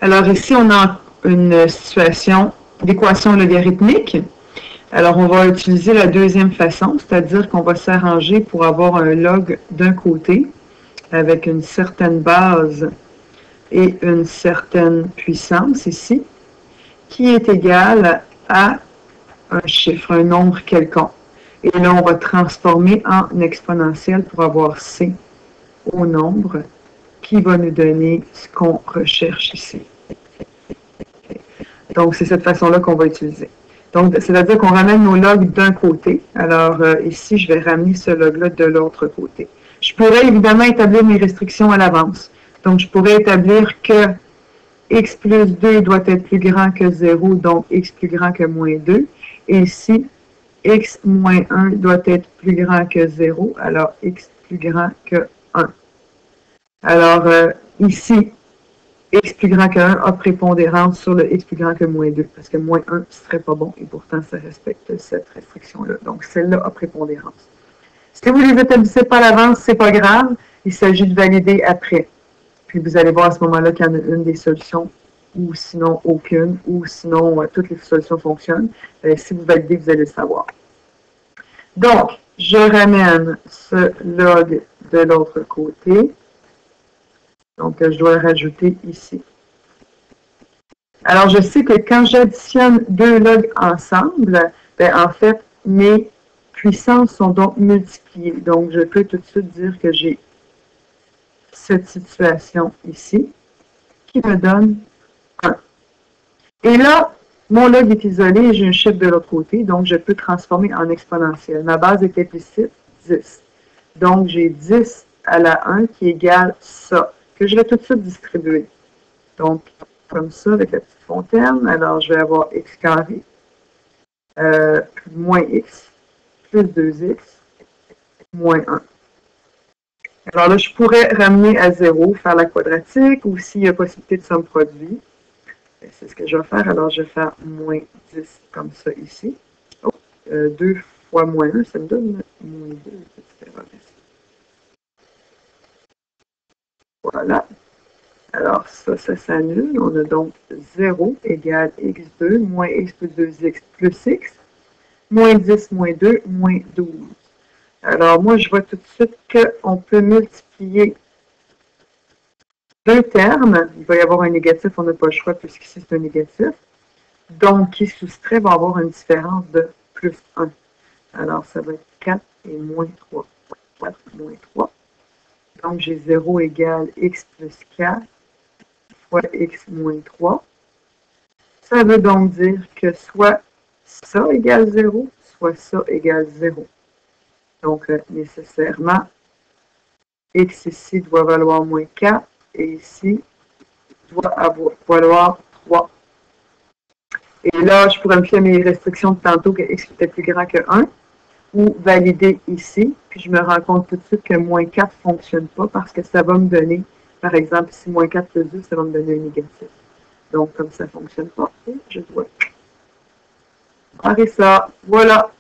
Alors ici, on a une situation d'équation logarithmique. Alors, on va utiliser la deuxième façon, c'est-à-dire qu'on va s'arranger pour avoir un log d'un côté avec une certaine base et une certaine puissance ici, qui est égale à un chiffre, un nombre quelconque. Et là, on va transformer en exponentielle pour avoir C au nombre qui va nous donner ce qu'on recherche ici. Donc, c'est cette façon-là qu'on va utiliser. Donc, c'est-à-dire qu'on ramène nos logs d'un côté. Alors, ici, je vais ramener ce log-là de l'autre côté. Je pourrais évidemment établir mes restrictions à l'avance. Donc, je pourrais établir que x plus 2 doit être plus grand que 0, donc x plus grand que moins 2. Et ici, x moins 1 doit être plus grand que 0, alors x plus grand que 1. Alors, ici, x plus grand que 1 a prépondérance sur le x plus grand que moins 2, parce que moins 1 ne serait pas bon, et pourtant ça respecte cette restriction-là. Donc, celle-là a prépondérance. Si vous ne les établissez pas à l'avance, ce n'est pas grave, il s'agit de valider après. Puis vous allez voir à ce moment-là qu'il y en a une des solutions, ou sinon aucune, ou sinon toutes les solutions fonctionnent. Si vous validez, vous allez le savoir. Donc, je ramène ce log de l'autre côté. Donc, je dois le rajouter ici. Alors, je sais que quand j'additionne deux logs ensemble, en fait, mes puissances sont donc multipliées. Donc, je peux tout de suite dire que j'ai cette situation ici qui me donne 1. Et là, mon log est isolé et j'ai un chiffre de l'autre côté, donc je peux transformer en exponentielle. Ma base est implicite, 10. Donc, j'ai 10 à la 1 qui égale ça, que je vais tout de suite distribuer. Donc, comme ça, avec la petite fontaine, alors je vais avoir x carré moins x plus 2x moins 1. Alors là, je pourrais ramener à 0, faire la quadratique, ou s'il y a possibilité de somme produit. C'est ce que je vais faire. Alors, je vais faire moins 10 comme ça ici. Oh, 2 fois moins 1, ça me donne moins 2. Petite erreur ici. Voilà. Alors, ça s'annule. On a donc 0 égale x2 moins x plus 2x plus x. Moins 10 moins 2 moins 12. Alors, moi, je vois tout de suite qu'on peut multiplier deux termes. Il va y avoir un négatif, on n'a pas le choix puisqu'ici c'est un négatif. Donc, qui soustrait va avoir une différence de plus 1. Alors, ça va être 4 et moins 3. 4 moins 3. Donc, j'ai 0 égale x plus 4 fois x moins 3. Ça veut donc dire que soit ça égale 0, soit ça égale 0. Donc, nécessairement, x ici doit valoir moins 4 et ici doit valoir 3. Et là, je pourrais me fier à mes restrictions de tantôt que x était plus grand que 1 ou valider ici. Puis je me rends compte tout de suite que moins 4 ne fonctionne pas parce que ça va me donner, par exemple, ici moins 4 plus 2, ça va me donner un négatif. Donc, comme ça ne fonctionne pas, je dois barrer ça. Voilà.